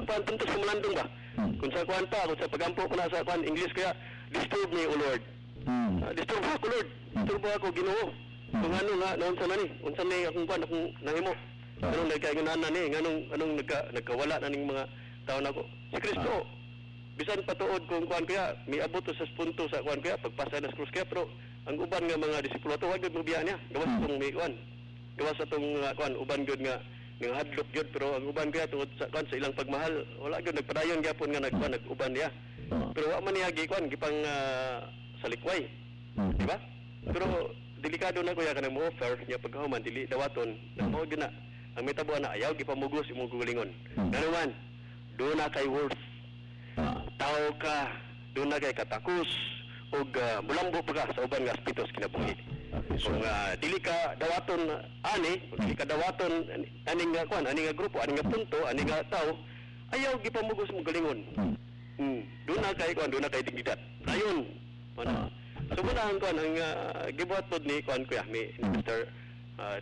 pantuntos sa malandong ba kung sa kuan pa kung sa pagampo ko na sa kuan English kaya disturb me o Lord disturb ako Lord disturb ako Ginoo kung ano nga naunsa na ni unsa ni akong kuan akong nahimo anong nagkainganan na ni anong nagkawala na ning mga tao nako si Kristo bisan patuod kung kuan kaya miabot sa punto sa kuan kaya pagpasa na sa krus kaya pero ang uban nga mga disipulo to wag gud mo biya niya gawas tong may kuan gawas sa tong kuan uban gud nga hadlok gud pero ang uban kaya tungod sa kuan sa ilang pagmahal wala gud nagpadayon gyapon nga nag-uban niya pero wa man niya gikuan gipang salikway di ba pero delikado na kuya kanang mo offer niya pagkahuman dili dawaton mao gid na ang mitabo na ayaw gipamugos imong gulingon naman do na kay worth tao ka do na kay katakos og mulambo pa ka sa uban nga aspitos kinabuhi kung dili ka dawaton dili ka dawaton aning nga kuan aning nga grupo aning nga punto aning nga tao ayaw gipamugos mo galingon do na kay dignidad ayon so muna ang kuan ang gibuhat pod ni kuan kuya ni Mr.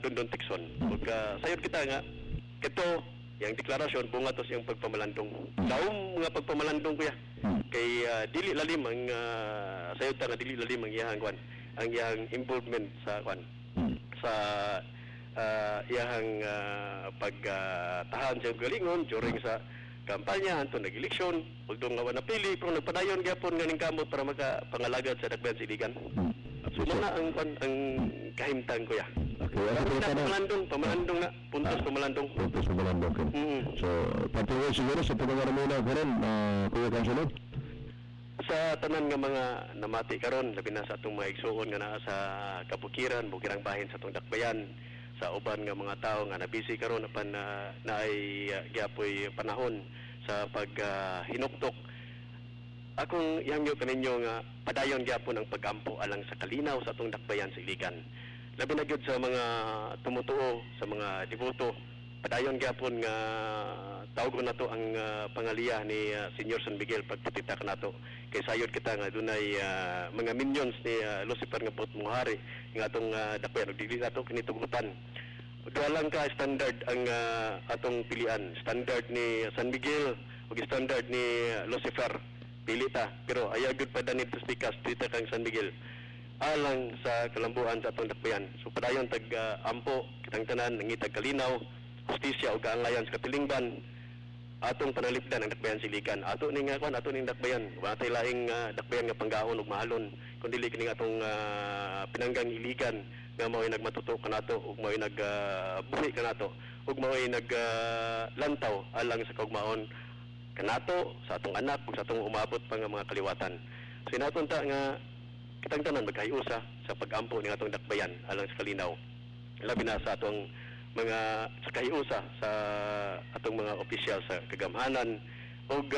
Dondon Tikson ug sayod kita nga kito yang deklarasyon bunga tos yung pagpamalandong daom nga pagpamalandong kuya kay dili lalim ang sayod ta nga dili lalim ang iyang kuan ang iyang involvement sa kuan sa iyang pagtahan sa galingon during sa kampanya hanto nag-eleksyon although nga wala napili pero nagpadayon gyapon nga ning kamot para makapangalagad sa Dakbayan Siligan so muna ang kahimtang kuya pamalandong na puntos pamalandong so patuloy siguro sa pagkaramuna karon kuya Kansulor sa tanan nga mga namati karon labi na sa atong mga igsuon nga naa sa kabukiran bukirang bahin sa atong Dakbayan sa uban nga mga tao nga nabisi karon apan naay giapoy panahon sa paghinuktok akong ihangyo kaninyo nga padayon gyapon ang pagampo alang sa kalinaw sa atong Dakbayan sa Iligan labi na gyud sa mga tumutuo sa mga devoto padayon gyapon nga tawgon nato ang pangaliya ni Senior San Miguel pagtititak nato kay sayod kita nga dunay mga minions ni Lucifer nga buot mong hari nga atong dakbayan ug dili nato kini tugutan. Duha lang ka standard ang atong pilian, standard ni San Miguel ug standard ni Lucifer. Pili ta, pero ayaw gyud pa danid to speak dito kang San Miguel alang sa kalambuan sa atong dakbayan. So padayon tag ampo kitang tanan nangitag kalinaw, hustisya ug kaanglayan sa katilingban atong panalipdan ang dakbayan silikan. Ato ning ato ning dakbayan, wala tay laing dakbayan nga panggaon ug mahalon kundi kini atong pinanggang iligan nga mao'y nagmatuto kanato ug mao'y nagbuhi kanato ug mao'y naglantaw alang sa kaugmaon kanato sa atong anak ug sa atong umabot pa nga mga kaliwatan. So inaton ta nga kitang tanan magkahiusa sa pagampo ning atong dakbayan alang sa kalinaw. Labi na sa atong mga sa kahiusa sa atong mga opisyal sa kagamhanan ug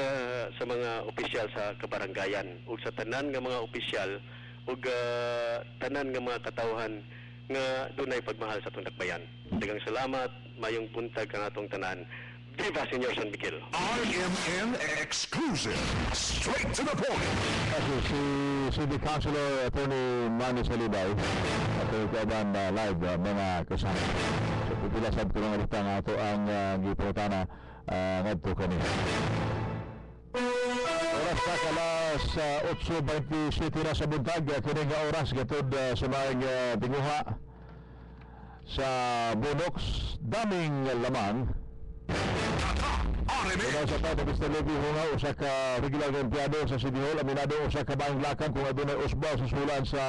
sa mga opisyal sa kabaranggayan ug sa tanan nga mga opisyal ug tanan nga mga katawhan nga dunay pagmahal sa atong dakbayan. Daghang salamat, mayong buntag kang atong tanan. Viva Senior San Miguel. RMN Exclusive. Straight to the point. Kasi si City Councilor Attorney Manny Salibay at ikaban live mga kasama. So pipila sab ko nga nga ato ang gipotana ngadto kanina. Oras na kalas 8:27 na sa buntag kini nga oras gatod sa mga tinguha sa Bunox daming lamang. Kaya sa tayo, Mr. Levy Hunga, usa ka regular empleyado sa City Hall, aminado usa ka baang lakang kung adunay usbaw sa sulan sa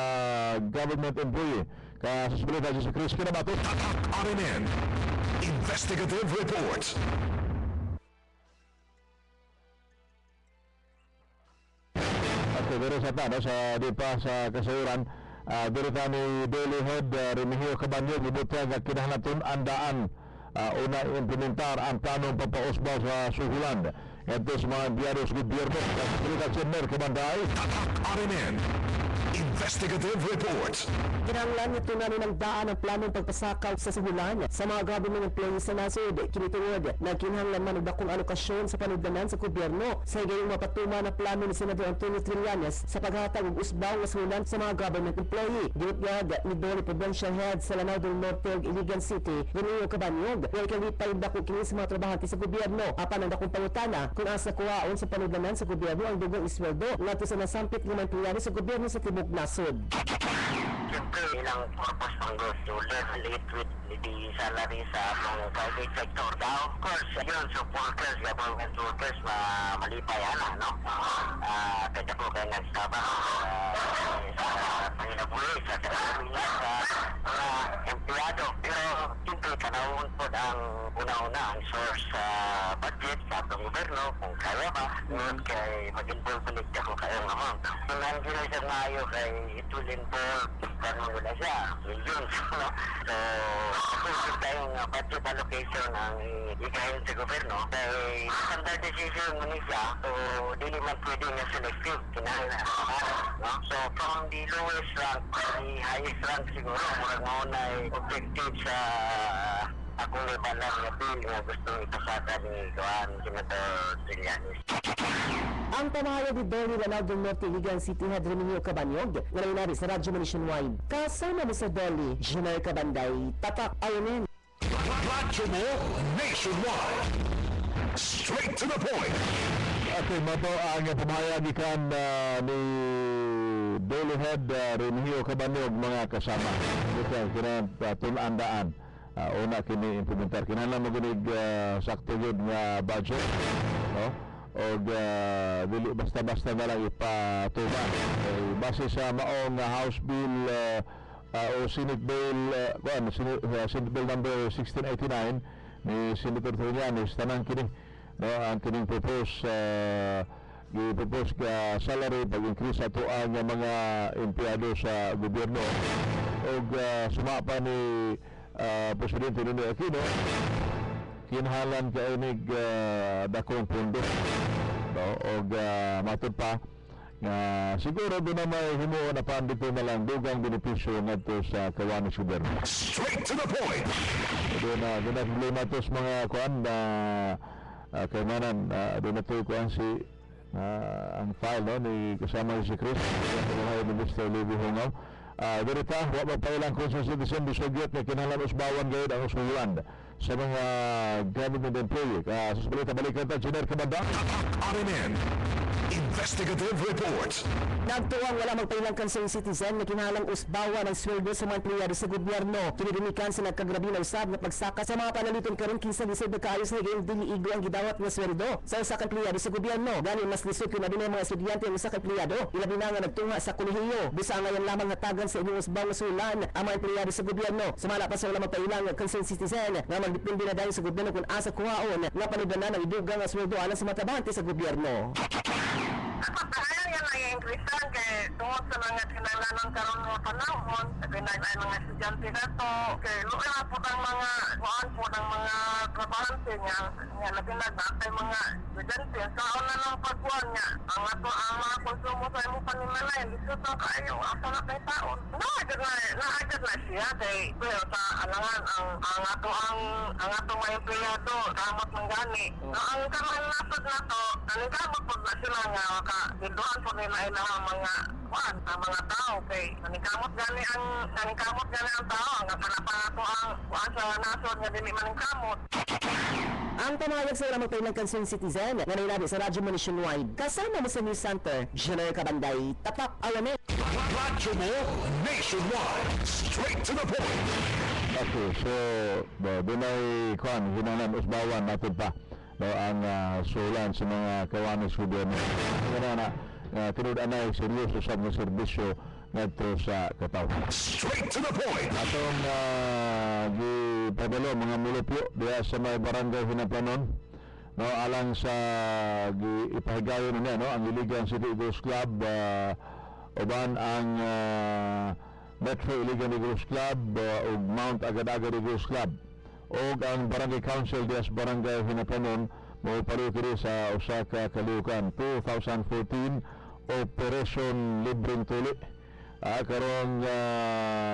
government employee. Kaya sa subalita si Chris Kinabato. RMN Investigative Report. Okay, pero sa tano, sa di pa sa kasayuran, dito ni Daily Head, Remigio Cabanyo, ibutya nga kinahanglan andaan una implementar ang planong papausbaw sa suhulan. Ito sa mga empleyado sa gobyerno. Salita si Mer Kabanday. RMN Investigative Report. Kinahanglan nito na ng daan ang planong pagpasakaw sa suhulan sa mga government employees sa nasod. Kinitungod na kinahanglan man og dakong alokasyon sa panugdanan sa gobyerno sa higayong mapatuma na plano ni Senador Antonio Trillanes sa paghatag og usbaw nga suhulan sa mga government employee. Giutyag ni Dole Provincial Head sa Lanao del Norte ug Iligan City, Remigio Cabanyog, nga kalipay dako kini sa mga trabahante sa gobyerno apan ang dakong pangutana kung asa kuhaon sa panugdanan sa gobyerno ang dugong isweldo ngadto sa nasampit nga mga empleyado sa gobyerno sa tibok nasod. Siyempre, ilang purpose pang gusto. Level with the salary sa mga private sector. Now, of course, yun, supporters, government workers, malipay no? Kaya po kayo nagsaba sa Panginoon, sa Panginoon, sa mga empleyado. Pero, siyempre, kanawon po ang una-una ang source sa budget sa atong gobyerno, kung kaya ba, kay mag-involve ulit ako kayong amount. Kung nandiyo sa Mayo, kay it will involve kung wala siya, millions, no? So, kung tayong budget allocation ang ikahin sa gobyerno, kay standard decision mo siya, so, dili man pwede nga selective, kinahanglan, no? So, from the lowest rank to the highest rank siguro, murag mauna ay objective sa akong ibalang na bill nga gustong ipasaka ni Joan Senador Trillanes. Ang pamahayag ni Donnie Lanao del Norte, Iligan City Head Remigio Cabanyog, nga nangyari sa Radyo Nationwide. Kasama mo sa Dolly, Junay Cabanday, Tatak RMN. Radyo mo nationwide. Straight to the point. Okay, mato ang pamahayag ikan ni Daily Head Remigio Cabanyog mga kasama. Ito tunandaan. Una kini implementar kinahanglan magunig sakto gyud nga budget, no? Og dili basta-basta na lang ipatuman. Base sa maong House Bill o Senate Bill Senate Bill number 1689 ni Senator Trillanes, tanang kini, no, ang kining propose gi-propose ka salary pag-increase ato ang mga empleyado sa gobyerno og sumapa ni Presidente Ninoy Aquino, kinahanglan ka inig dakong pondo, no? Og matod pa siguro doon na may himuon na pandito na lang dugang benepisyo ngadto sa Caguanes Gobyerno. Straight to the point. Doon na problema to sa mga kuan na kaimanan doon na to kuan si ang file no ni kasama si Chris ni Mr. Levi Hongaw. Dirita, wa magpailang kung sa citizen bisugyot na kinahanglan usbawan gayud ang usulan sa mga government employee. Sa balita balikan ta Jenner Kabanda. RMN Investigative Report. Nagtuwang wala magpailang kansang citizen na kinahalang usbawa ng sweldo sa mga empleyado sa gobyerno. Kinirimikan sa nagkagrabi na usab na pagsaka sa mga panaliton karon kinsa lisod na kaayos na gayong dili-igo ang gidawat nga sweldo sa usa ka empleyado sa gobyerno. Gani mas lisod kung adunay mga estudyante ang usa ka empleyado, ilabi na nga nagtunga sa kolehiyo. Bisa ngayon lamang hatagan sa inyong usbaw nga sulan ang mga empleyado sa gobyerno. Sumala pa sa wala magpailang kansang citizen nga magdepende na dahil sa gobyerno kung asa kuhaon nga panudanan ang idugang nga sweldo alang sa mga trabahante sa gobyerno. Kaya yan ay ingresan kay tungod sa mga kinalanan karon nga panahon, pinag ay mga estudyante nato, kay luya po ang mga kuan po ng mga trabahante nga nagbatay mga estudyante. Sa una ng pagkuhan nga, ang ato ang mga konsumo sa imong panimalay, lisod na kayo, asa na tayo taon. Naagad na siya kay pero sa alangan ang ato mga empleyado, kamot ng gani. Ang kamay napad na to, ang kamot po na sila nga dindoan po nila ay mga mga tao kay nanikamot gani ang tao ang panapato ang sa nasod nga dili maningkamot. Ang pamahayag sa ilang magpailang kansang citizen nga nailabi sa Radyo Mo Nationwide kasama mo sa News Center, Jenner Kabanday, Tapak RMN. Radyo Mo Nationwide. Straight to the point. Okay, so doon ay kuan hinahanglan usbawan natin pa ang sulan sa mga Caguanes Gobyerno. Tinud-anay seryoso sa mga serbisyo ngadto sa katawhan. Straight to the point. Atong gipadalo mga mulupyo diya sa may barangay Hinaplanon no alang sa ipahigayon niya no ang Iligan City Eagles Club uban ang Metro Iligan Eagles Club ug Mount Agad-Agad Eagles Club ug ang Barangay Council diya sa barangay Hinaplanon mo palukiri sa usa ka kalihukan 2014 Operation Libreng Tuli karong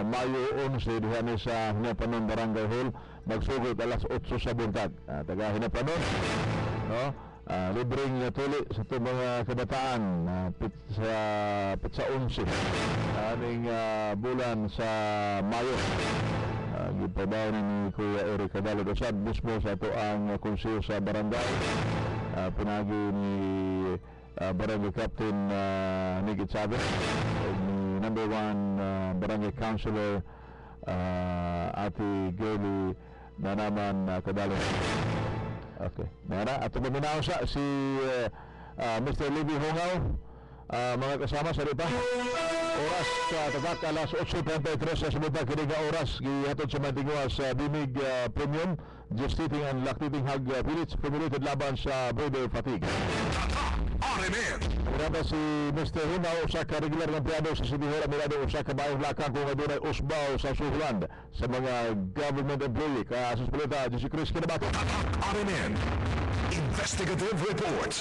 Mayo 11 diha ni sa Hinaplanon Barangay Hall magsugod alas 8 sa buntag taga Hinaplanon no libreng tuli sa itong mga kabataan sa 11 aning bulan sa Mayo gipabaw ni Kuya Eric Cadalo Dosad mismo sa ito ang konseyo sa barangay pinagi ni Barangay Captain Nigit Chavez ni number 1 Barangay Councilor Ate Girlie na naman Cadalo. Okay, nara ato maminaw sa si Mr. Levi Hongaw mga kasama sa rita oras tatak alas 8:33 sa sumutang kiniga oras gihatod sa Mandingwa sa Bimig Premium gestating and lactating hog pellets formulated laban sa breeder fatigue. RMN. Mirada si Mr. Hongaw usa ka regular nga empleyado sa City Hall mirada usa ka bayong lakang kung adunay usbaw sa suhulan sa mga government employee sa balita si Chris Kinabato. RMN Investigative Report.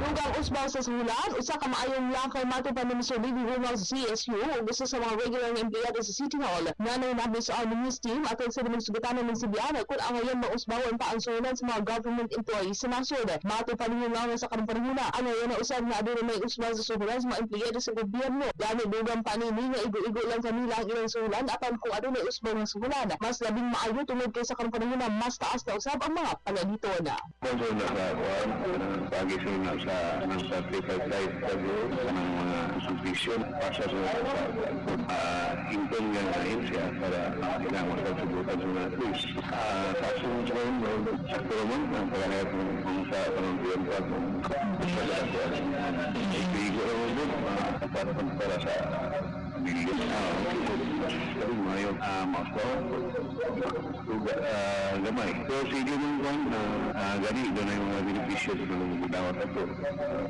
Dugang usbaw sa suhulan, usa ka maayong lakay matupan ni Mr. Levi Hongaw sa CSU ug usa sa mga regular nga empleyado sa City Hall. Nanay nabi sa Army News Team at sa mga sugatanan ng CBN kung ang ngayon mausbawan pa ang suhulan sa mga government employees sa nasod. Matupan ni Hongaw sa kanunpanhuna ang ngayon na usab nga adunay may usbaw sa suhulan sa mga empleyado sa gobyerno. Gani dugang panini nga igo-igo lang kanila ang ilang suhulan apan kung adunay usbaw ng suhulan, mas labing maayo tungod kay sa kanunpanhuna mas taas na usab ang mga panaliton. Pagi suna sa tripartite ng mga subdivision pasa sa impon nga ahensya para kailangan sa subukan sa mga pulis. Kaso sa ngayon, sakto naman ang pagkanayat ng sa panuntuyan pa sa lahat. Ipigo naman doon, para sa bilyon sabi mo yung gamay. So sige mo gani doon na yung mga benepisyo sa mga gudawat ito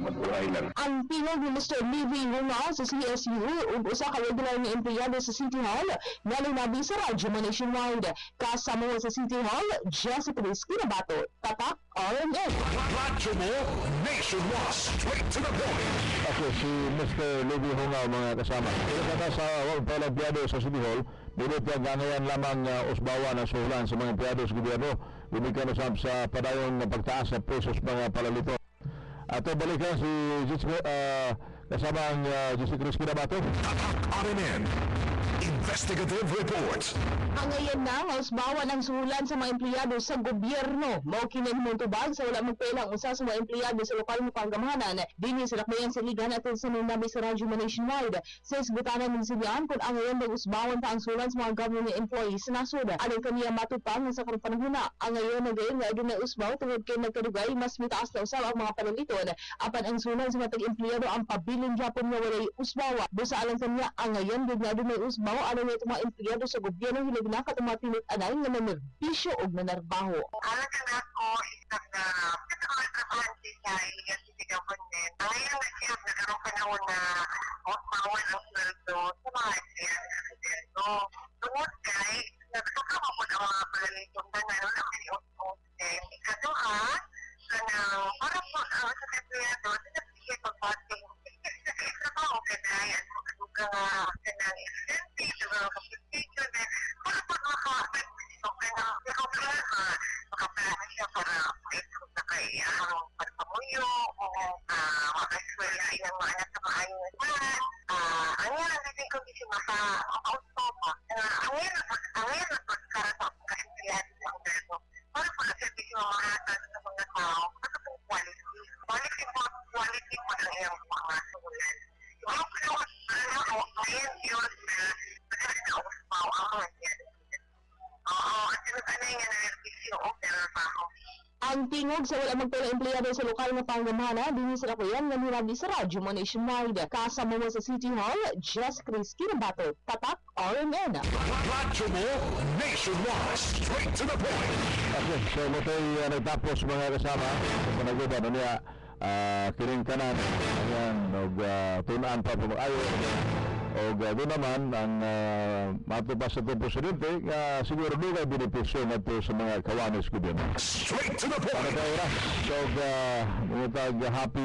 matulay lang. Ang tingog ni Mr. Levi Hongaw sa CSU ug usa ka regular nga empleyado sa City Hall galing nabi sa Radyo Mo Nationwide. Kasama mo sa City Hall, Jessica Kinabato, Tatak RMN. Radyo mo nationwide. Straight to the point. Ako si Mr. Levi Hungaw, mga kasama. Pero kata sa World Empleyado sa City Hall, binit yung ganayan lamang usbawa na suhulan sa mga empleyado sa gobyerno. Bumigyan usab sa padayon na pagtaas sa presos mga palalito. Ato balikan si kasama ang Jesse Cruz Kinabato. RMN Investigative Report. Ang ngayon na, hausbawan ang suhulan sa mga empleyado sa gobyerno. Mao kini tubag sa wala magpelang usa sa mga empleyado sa lokal nga panggamahanan. Dinhi sa lakbayan sa ligan atin sa nami sa radyo mo nationwide. Sa isgutanan ng Sibian kung ang ngayon usbawan pa ang suhulan sa mga government employees sa nasod. Alang kaniya matupang sa karong panahon na. Ang ngayon na gayon nga adunay usbaw tungod kay nagkadugay mas mitaas na usab ang mga panaliton. Apan ang suhulan sa mga empleyado ang pabiling gyapon nga walay usbawa. Busa alang kaniya ang ngayon gud nga adunay usbaw alang ito mga empleyado sa gobyerno hilig na katumatinit anay nga nanerbisyo o nanarbaho. Alam ka na ako, isang pagkakatrabahansi sa iligan city government. Ngayon na siya, nagkaroon panahon na bawal ang sweldo sa mga empleyado sa gobyerno. Tungod kay, nagsukama po ng mga palalitong na ngayon ang pinag-usap. Ikaduha, para po sa empleyado, sinabigay pag-bating. Trabaho ka na yan, ka ng extensive, compensation, para po makaplano siya para na kay pagpamuyo o makaswela yung mga anak sa maayong naman. Ang yan, ang natin kondisyon maka-outstop. Ang yan ang pagkarata ang kasimplihan sa gobyerno. Para po na servisyo mamatag sa mga tao, at ang quality. Quality po ang iyong mga suhulan. Yung ngayon yun na nagkakauspaw ang mga yan. Oo, at sinagkanay nga na-nervisyo o trabaho. Ang tingog sa wala magpelang empleyado sa lokal nga panggamahanan dinhi sa lakbayan nga nirabi sa radyo mo nationwide. Kasama mo sa City Hall, Jess Chris Kinabato, Tatak RMN. Radyo mo nationwide. Straight to the point. Okay, so motoy nagtapos mga kasama. Kung panagudan, niya kiring kanan, ayan, tunaan pa po mag-ayo. O doon naman, ang matubas sa itong presidente, siguro doon ay benepisyo na ito sa mga kawanis gobyerno. Straight to the point. So, happy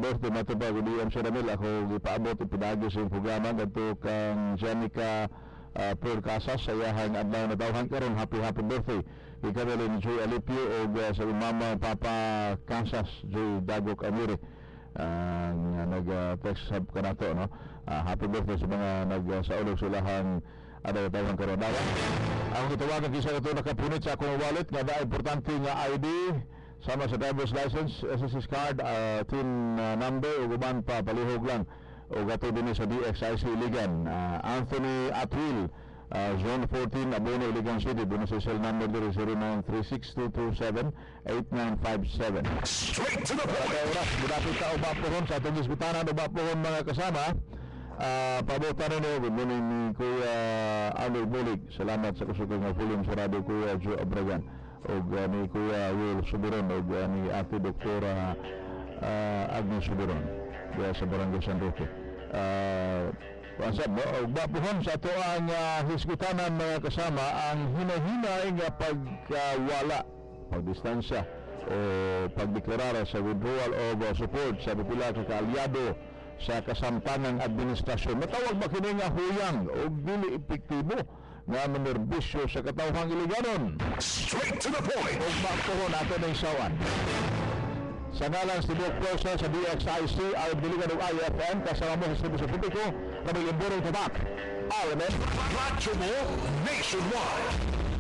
birthday matubag, hindi ang Ramil. Ako ipaabot, ipinagi sa yung programa dito kang Janica Pearl Casas, sa iyahang adlaw na tawhan karon. Happy birthday. Ikaw ni Joy Alipio o sa mama Papa Casas, Joy Dagok Amiri. Nag-text ka na to, no? Happy birthday sa mga nagsaulog silahang ada tawang karodawa. Ang itawagan kisa ito nakapunit sa akong wallet nga da importante nga ID sama sa driver's license, SSS card, TIN number ug uban pa palihog lang o gato din sa DXIC Iligan. Anthony Atwil, Zone 14, Abono, Iligan City. Doon sa cell number 0936-227-8957. Straight to the point. Oras, budapit ka ubapohon sa atong isbitanan ubapohon mga kasama. Pabuta rin o, good morning ni Kuya Aloy Bulig. Salamat sa kusukong nga pulim sa radio Kuya Joe Abragan. O ni Kuya Will Subiron o ni Ate Doktora Agnes Subiron. Kaya sa Barangay San Roque. Bapuhon sa ito ang hisgutanan mga kasama ang hinahinay nga pagwala, pagdistansya o pagdeklarara sa withdrawal of support sa pipila ka kaalyado sa kasamtangang administrasyon. Matawag ba kini nga huyang o dili epektibo nga manerbisyo sa katawhang iliganon. Straight to the point. O bapuhon ato ng sawan. Sa ngalan si Bok Prosa sa DXIC, ay biligan ng IFM, kasama mo sa Service Publiko, kami imburong tabak. RMN. Radyo mo nationwide.